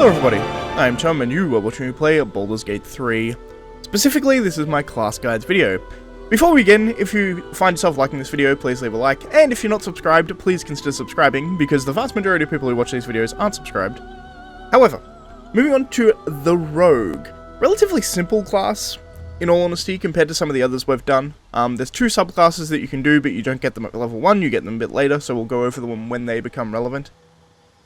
Hello everybody, I'm Tom and you are watching me play Baldur's Gate 3. Specifically, this is my class guides video. Before we begin, if you find yourself liking this video, please leave a like, and if you're not subscribed, please consider subscribing, because the vast majority of people who watch these videos aren't subscribed. However, moving on to the Rogue. Relatively simple class, in all honesty, compared to some of the others we've done. There's two subclasses that you can do, but you don't get them at level 1, you get them a bit later, so we'll go over them when they become relevant.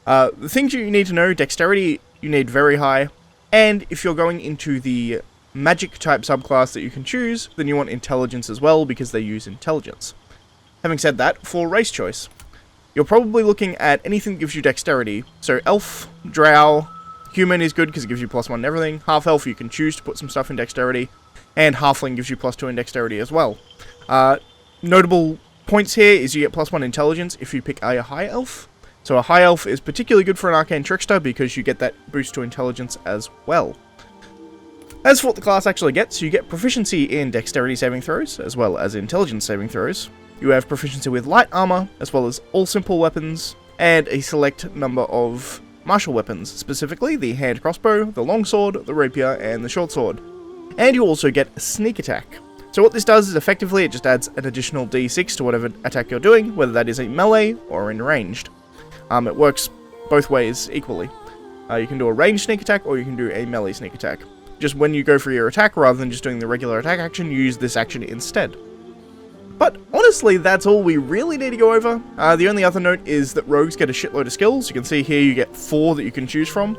The things you need to know: dexterity, you need very high, and if you're going into the magic type subclass that you can choose, then you want intelligence as well, because they use intelligence. Having said that, for race choice, you're probably looking at anything that gives you dexterity. So elf, drow, human is good because it gives you +1 in everything, half elf you can choose to put some stuff in dexterity, and halfling gives you +2 in dexterity as well. Notable points here is you get +1 intelligence if you pick a high elf. So a high elf is particularly good for an arcane trickster because you get that boost to intelligence as well. As for what the class actually gets, you get proficiency in dexterity saving throws, as well as intelligence saving throws. You have proficiency with light armor, as well as all simple weapons, and a select number of martial weapons, specifically the hand crossbow, the longsword, the rapier, and the short sword. And you also get sneak attack. So what this does is effectively it just adds an additional d6 to whatever attack you're doing, whether that is a melee or in ranged. It works both ways equally. You can do a ranged sneak attack or you can do a melee sneak attack. Just when you go for your attack, rather than just doing the regular attack action, you use this action instead. But honestly, that's all we really need to go over. The only other note is that rogues get a shitload of skills. You can see here you get 4 that you can choose from,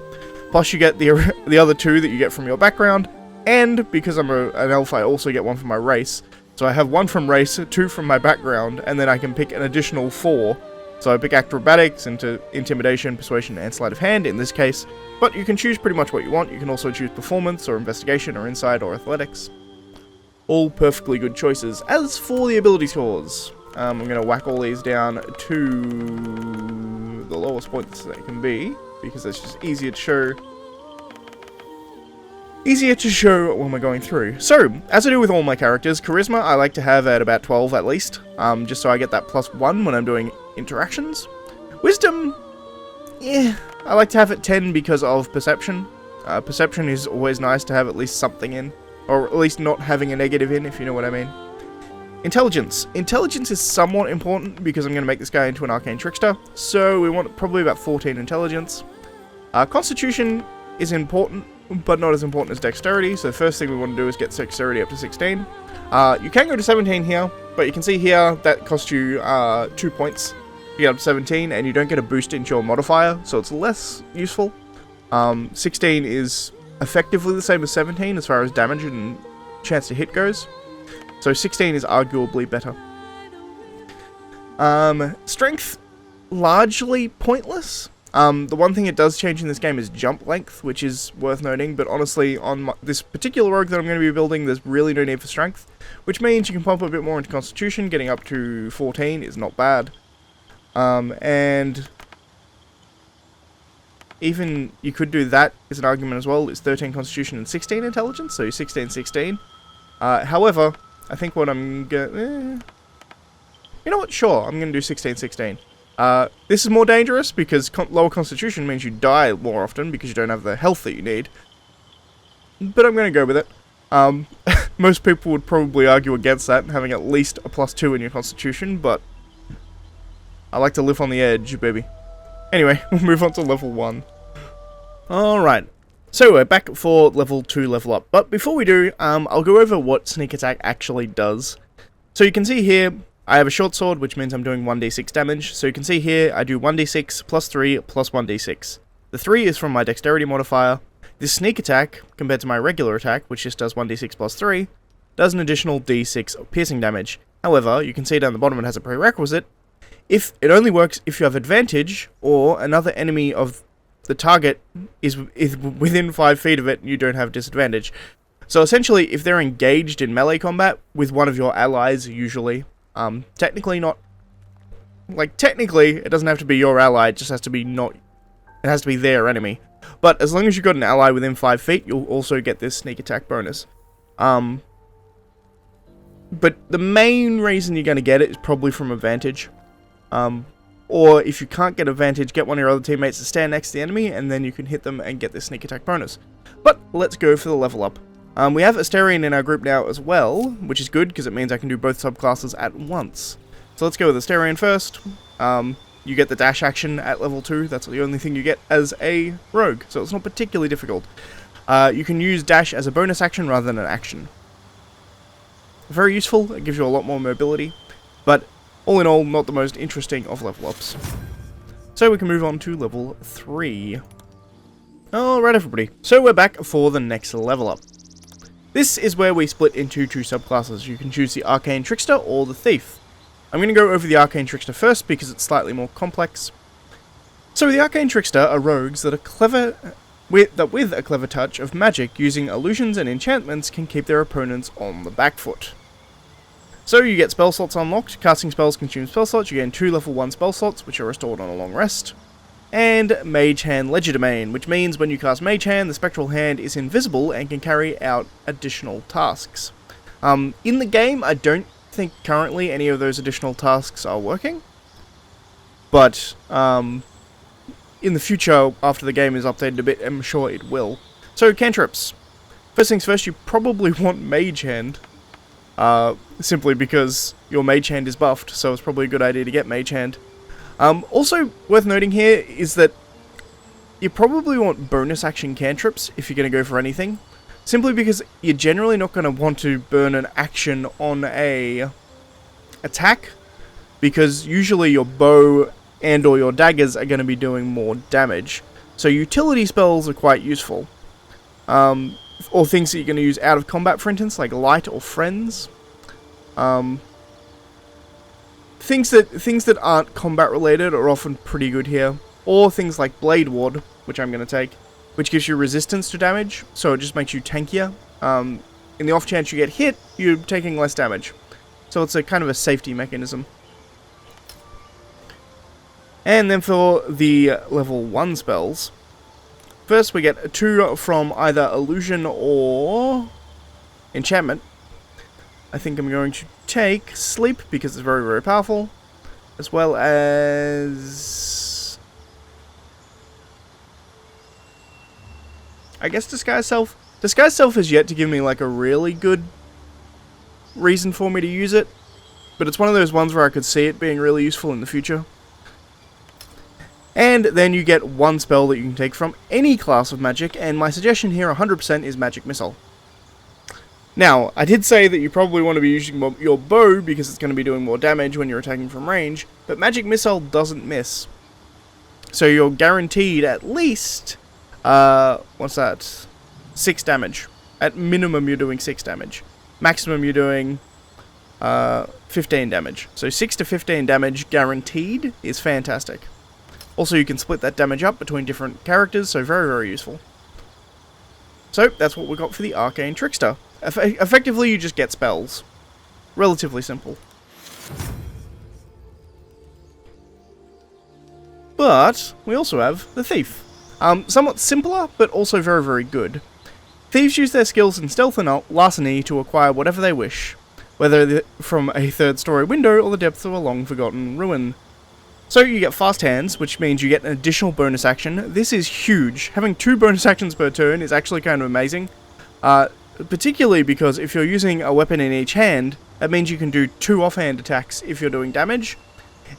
plus you get the other 2 that you get from your background, and because I'm an elf, I also get 1 from my race. So I have 1 from race, 2 from my background, and then I can pick an additional 4. So I pick acrobatics, into intimidation, persuasion, and sleight of hand in this case, but you can choose pretty much what you want. You can also choose performance, or investigation, or insight, or athletics. All perfectly good choices. As for the ability scores, I'm going to whack all these down to the lowest points they can be, because it's just easier to show when we're going through. So, as I do with all my characters, charisma I like to have at about 12 at least, just so I get that +1 when I'm doing interactions. Wisdom, yeah, I like to have it 10 because of perception. Perception is always nice to have at least something in, or at least not having a negative in, if you know what I mean. Intelligence. Intelligence is somewhat important because I'm going to make this guy into an arcane trickster, so we want probably about 14 intelligence. Constitution is important, but not as important as dexterity, so the first thing we want to do is get dexterity up to 16. You can go to 17 here, but you can see here that costs you 2 points to get up to 17, and you don't get a boost into your modifier, so it's less useful. 16 is effectively the same as 17 as far as damage and chance to hit goes, so 16 is arguably better. Strength, largely pointless. The one thing it does change in this game is jump length, which is worth noting, but honestly, on this particular rogue that I'm going to be building, there's really no need for strength, which means you can pump a bit more into constitution. Getting up to 14 is not bad. And even you could do that as an argument as well. It's 13 constitution and 16 intelligence, so 16-16. However, I think what I'm going you know what? Sure, I'm going to do 16-16. This is more dangerous because lower constitution means you die more often because you don't have the health that you need. But I'm going to go with it. Most people would probably argue against that, having at least a +2 in your constitution, but I like to live on the edge, baby. Anyway, we'll move on to level 1. Alright, so we're back for level 2 level up. But before we do, I'll go over what sneak attack actually does. So you can see here, I have a short sword, which means I'm doing 1d6 damage. So you can see here, I do 1d6 +3 +1d6. The 3 is from my dexterity modifier. This sneak attack, compared to my regular attack, which just does 1d6 +3, does an additional d6 of piercing damage. However, you can see down the bottom it has a prerequisite. If it only works if you have advantage, or another enemy of the target is within 5 feet of it, and you don't have disadvantage. So essentially, if they're engaged in melee combat with one of your allies, usually, technically not, like, technically, it doesn't have to be your ally, it just has to be it has to be their enemy. But as long as you've got an ally within 5 feet, you'll also get this sneak attack bonus. But the main reason you're going to get it is probably from advantage. or if you can't get advantage, get one of your other teammates to stand next to the enemy, and then you can hit them and get this sneak attack bonus. But let's go for the level up. We have Asterion in our group now as well, which is good because it means I can do both subclasses at once. So let's go with Asterion first. You get the dash action at level 2, that's the only thing you get as a rogue, so it's not particularly difficult. You can use dash as a bonus action rather than an action. Very useful, it gives you a lot more mobility, but all in all, not the most interesting of level ups. So we can move on to level 3. Alright everybody, so we're back for the next level up. This is where we split into 2 subclasses. You can choose the Arcane Trickster or the Thief. I'm going to go over the Arcane Trickster first because it's slightly more complex. So the Arcane Trickster are rogues that are clever, with a clever touch of magic using illusions and enchantments can keep their opponents on the back foot. So you get spell slots unlocked, casting spells consume spell slots, you gain 2 level 1 spell slots which are restored on a long rest, and Mage Hand Legerdemain, which means when you cast Mage Hand, the Spectral Hand is invisible and can carry out additional tasks. In the game, I don't think currently any of those additional tasks are working, but in the future, after the game is updated a bit, I'm sure it will. So, cantrips. First things first, you probably want Mage Hand, simply because your Mage Hand is buffed, so it's probably a good idea to get Mage Hand. Also, worth noting here is that you probably want bonus action cantrips if you're going to go for anything. Simply because you're generally not going to want to burn an action on a attack, because usually your bow and or your daggers are going to be doing more damage. So utility spells are quite useful. Or things that you're going to use out of combat, for instance, like Light or Friends. Things that aren't combat related are often pretty good here. Or things like Blade Ward, which I'm going to take, which gives you resistance to damage, so it just makes you tankier. In the off chance you get hit, you're taking less damage. So it's a kind of a safety mechanism. And then for the level 1 spells, first we get 2 from either Illusion or Enchantment. I think I'm going to take Sleep, because it's very, very powerful, as well as, I guess, Disguise Self. Disguise Self has yet to give me like a really good reason for me to use it, but it's one of those ones where I could see it being really useful in the future. And then you get 1 spell that you can take from any class of magic, and my suggestion here 100% is Magic Missile. Now, I did say that you probably want to be using your bow because it's going to be doing more damage when you're attacking from range, but Magic Missile doesn't miss. So you're guaranteed at least, what's that? 6 damage. At minimum you're doing 6 damage. Maximum you're doing 15 damage. So 6 to 15 damage guaranteed is fantastic. Also, you can split that damage up between different characters, so very, very useful. So, that's what we got for the Arcane Trickster. Effectively, you just get spells. Relatively simple. But, we also have the Thief. Somewhat simpler, but also very, very good. Thieves use their skills in stealth and larceny to acquire whatever they wish, whether from a third-story window or the depths of a long-forgotten ruin. So you get fast hands, which means you get an additional bonus action. This is huge. Having 2 bonus actions per turn is actually kind of amazing. Particularly because if you're using a weapon in each hand, that means you can do 2 offhand attacks if you're doing damage.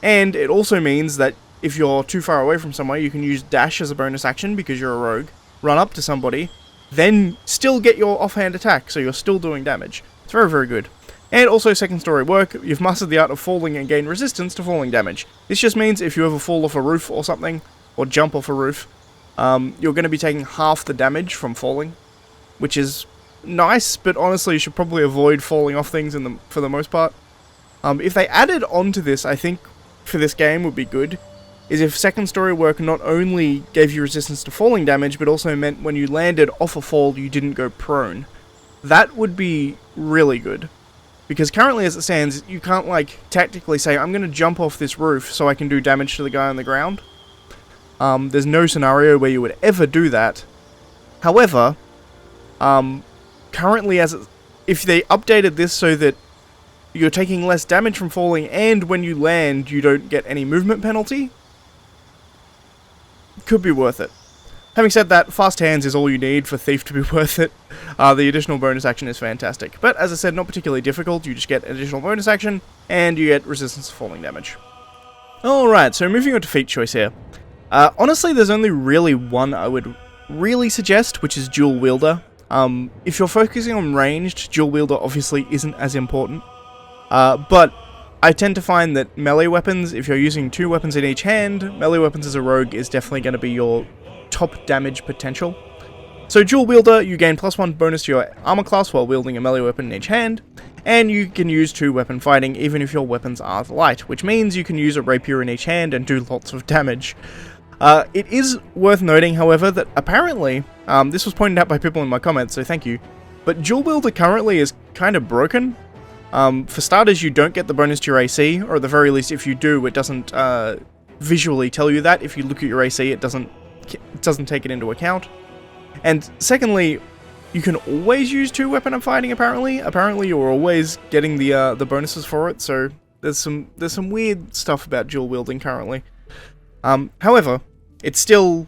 And it also means that if you're too far away from somewhere, you can use dash as a bonus action because you're a rogue, run up to somebody, then still get your offhand attack, so you're still doing damage. It's very, very good. And also second story work, you've mastered the art of falling and gain resistance to falling damage. This just means if you ever fall off a roof or something, or jump off a roof, you're going to be taking half the damage from falling, which is nice, but honestly you should probably avoid falling off things for the most part. If they added onto this, I think, for this game would be good, is if second story work not only gave you resistance to falling damage, but also meant when you landed off a fall you didn't go prone. That would be really good. Because currently as it stands, you can't like tactically say, I'm going to jump off this roof so I can do damage to the guy on the ground. There's no scenario where you would ever do that. However, currently if they updated this so that you're taking less damage from falling, and when you land, you don't get any movement penalty. Could be worth it. Having said that, fast hands is all you need for Thief to be worth it. The additional bonus action is fantastic. But as I said, not particularly difficult. You just get additional bonus action, and you get resistance to falling damage. Alright, so moving on to feat choice here. Honestly, there's only really one I would really suggest, which is dual wielder. If you're focusing on ranged, dual wielder obviously isn't as important. But I tend to find that melee weapons, if you're using 2 weapons in each hand, melee weapons as a rogue is definitely going to be your top damage potential. So dual wielder, you gain +1 bonus to your armor class while wielding a melee weapon in each hand, and you can use 2 weapon fighting even if your weapons are light, which means you can use a rapier in each hand and do lots of damage. It is worth noting, however, that apparently, this was pointed out by people in my comments, so thank you, but dual wielder currently is kind of broken. For starters, you don't get the bonus to your AC, or at the very least, if you do, it doesn't visually tell you that. If you look at your AC, it doesn't take it into account. And secondly, you can always use 2 weapon of fighting, apparently. Apparently, you're always getting the bonuses for it, so there's some weird stuff about dual wielding currently. However, it's still,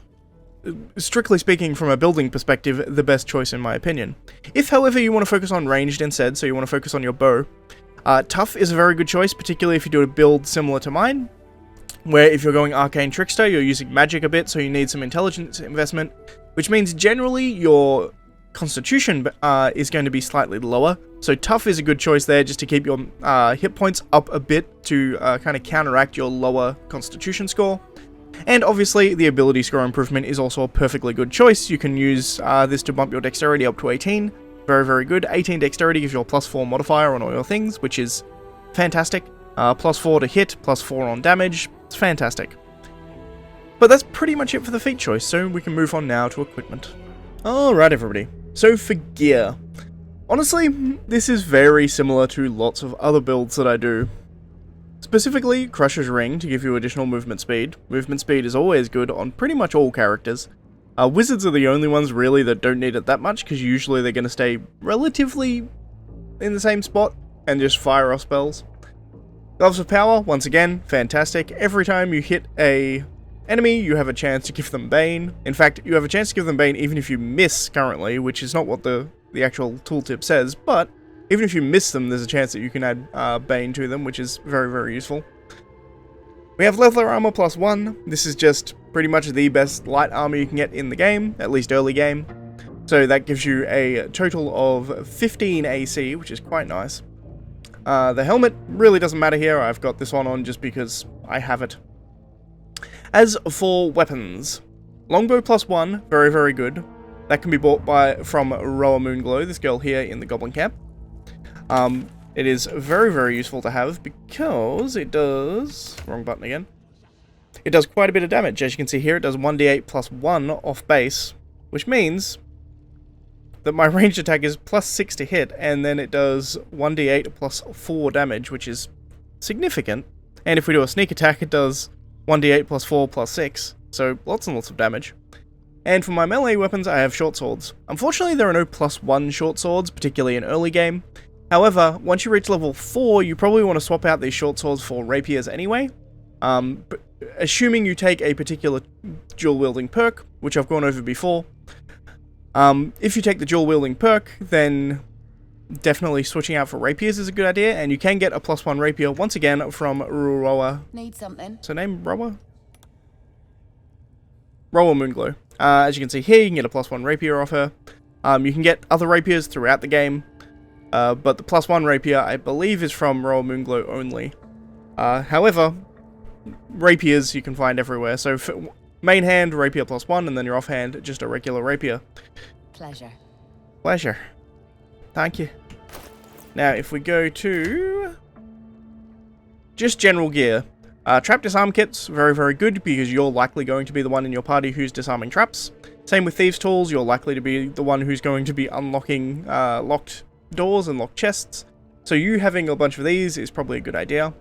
strictly speaking from a building perspective, the best choice in my opinion. If, however, you want to focus on ranged instead, so you want to focus on your bow, tough is a very good choice, particularly if you do a build similar to mine, where if you're going Arcane Trickster, you're using magic a bit, so you need some intelligence investment, which means generally your constitution is going to be slightly lower. So tough is a good choice there, just to keep your hit points up a bit to kind of counteract your lower constitution score. And obviously the ability score improvement is also a perfectly good choice. You can use this to bump your dexterity up to 18. Very, very good. 18 dexterity gives you a +4 modifier on all your things, which is fantastic. +4 to hit, +4 on damage. It's fantastic. But that's pretty much it for the feat choice, so we can move on now to equipment. Alright everybody, so for gear. Honestly, this is very similar to lots of other builds that I do. Specifically, Crusher's Ring to give you additional movement speed. Movement speed is always good on pretty much all characters. Wizards are the only ones really that don't need it that much, because usually they're going to stay relatively in the same spot and just fire off spells. Gloves of Power, once again, fantastic. Every time you hit a enemy, you have a chance to give them Bane. In fact, you have a chance to give them Bane even if you miss currently, which is not what the actual tooltip says, but even if you miss them, there's a chance that you can add Bane to them, which is very, very useful. We have Leather Armor +1. This is just pretty much the best light armor you can get in the game, at least early game. So that gives you a total of 15 AC, which is quite nice. The helmet really doesn't matter here. I've got this one on just because I have it. As for weapons, Longbow +1, very, very good. That can be bought from Roa Moonglow, this girl here in the Goblin Camp. It is very, very useful to have because it does... wrong button again. It does quite a bit of damage. As you can see here, it does 1d8 +1 off base, which means that my ranged attack is +6 to hit, and then it does 1d8 +4 damage, which is significant. And if we do a sneak attack, it does 1d8 +4 +6, so lots and lots of damage. And for my melee weapons, I have short swords. Unfortunately, there are no +1 short swords, particularly in early game. However, once you reach level 4, you probably want to swap out these short swords for rapiers anyway. But assuming you take a particular dual wielding perk, which I've gone over before. If you take the dual wielding perk, then definitely switching out for rapiers is a good idea, and you can get a +1 rapier once again from Roa. Need something. So name Roa? Roa Moonglow. As you can see here, you can get a +1 rapier off her. You can get other rapiers throughout the game, but the +1 rapier, I believe, is from Roa Moonglow only. However, rapiers you can find everywhere, so for main hand, rapier +1, and then your offhand, just a regular rapier. Pleasure. Pleasure. Thank you. Now, if we go to just general gear, trap disarm kits, very, very good, because you're likely going to be the one in your party who's disarming traps. Same with thieves' tools, you're likely to be the one who's going to be unlocking locked doors and locked chests. So you having a bunch of these is probably a good idea.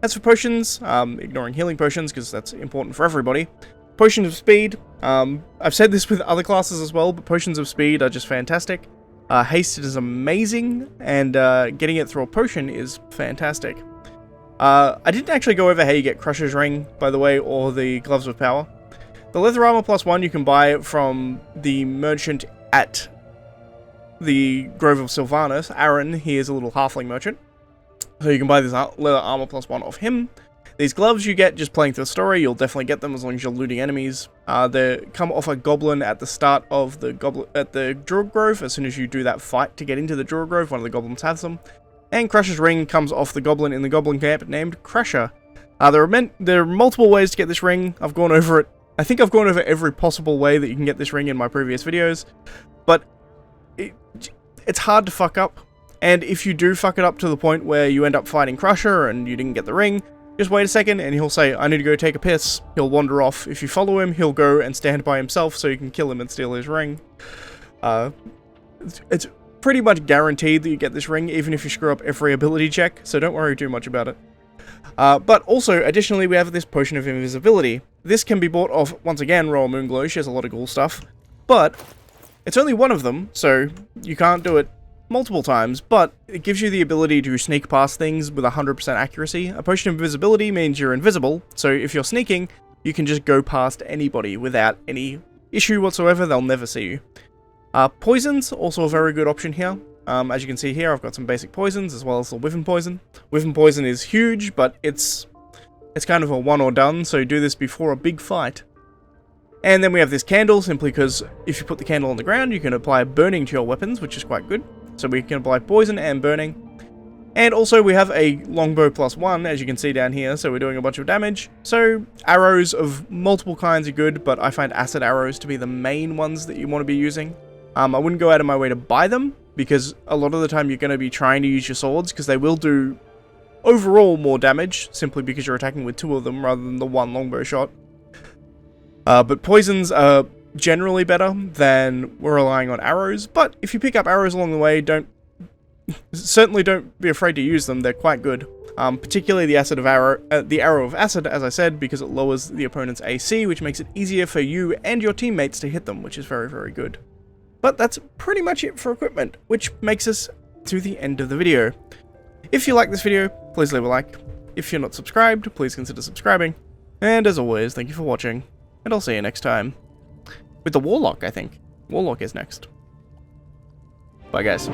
As for potions, ignoring healing potions, because that's important for everybody. Potions of speed, I've said this with other classes as well, but potions of speed are just fantastic. Haste is amazing, and getting it through a potion is fantastic. I didn't actually go over how you get Crusher's Ring, by the way, or the Gloves of Power. The Leather Armor +1 you can buy from the merchant at the Grove of Sylvanas. Aaron, he is a little halfling merchant. So you can buy this Leather Armor +1 off him. These gloves you get just playing through the story. You'll definitely get them as long as you're looting enemies. They come off a goblin at the start of the Druid Grove. As soon as you do that fight to get into the Druid Grove, one of the goblins has them. And Crusher's Ring comes off the goblin in the goblin camp named Crusher. There are multiple ways to get this ring. I've gone over it. I think I've gone over every possible way that you can get this ring in my previous videos. But it's hard to fuck up. And if you do fuck it up to the point where you end up fighting Crusher and you didn't get the ring, just wait a second and he'll say, I need to go take a piss. He'll wander off. If you follow him, he'll go and stand by himself so you can kill him and steal his ring. It's pretty much guaranteed that you get this ring, even if you screw up every ability check, so don't worry too much about it. But also, additionally, we have this Potion of Invisibility. This can be bought off, once again, Royal Moonglow. She has a lot of cool stuff. But it's only one of them, so you can't do it multiple times, but it gives you the ability to sneak past things with 100% accuracy. A Potion of Invisibility means you're invisible, so if you're sneaking, you can just go past anybody without any issue whatsoever. They'll never see you. Poisons, also a very good option here. As you can see here, I've got some basic poisons as well as the Wyvern Poison. Wyvern Poison is huge, but it's kind of a one or done, so do this before a big fight. And then we have this candle, simply because if you put the candle on the ground, you can apply burning to your weapons, which is quite good. So we can apply poison and burning. And also we have a longbow +1, as you can see down here, so we're doing a bunch of damage. So arrows of multiple kinds are good, but I find acid arrows to be the main ones that you want to be using. I wouldn't go out of my way to buy them, because a lot of the time you're going to be trying to use your swords, because they will do overall more damage, simply because you're attacking with 2 of them rather than the 1 longbow shot. But poisons are generally better than we're relying on arrows, but if you pick up arrows along the way, certainly don't be afraid to use them. They're quite good. Particularly the arrow of acid, as I said, because it lowers the opponent's AC, which makes it easier for you and your teammates to hit them, which is very, very good. But that's pretty much it for equipment, which makes us to the end of the video. If you like this video, please leave a like. If you're not subscribed, please consider subscribing. And as always, thank you for watching, and I'll see you next time. With the Warlock, I think. Warlock is next. Bye, guys.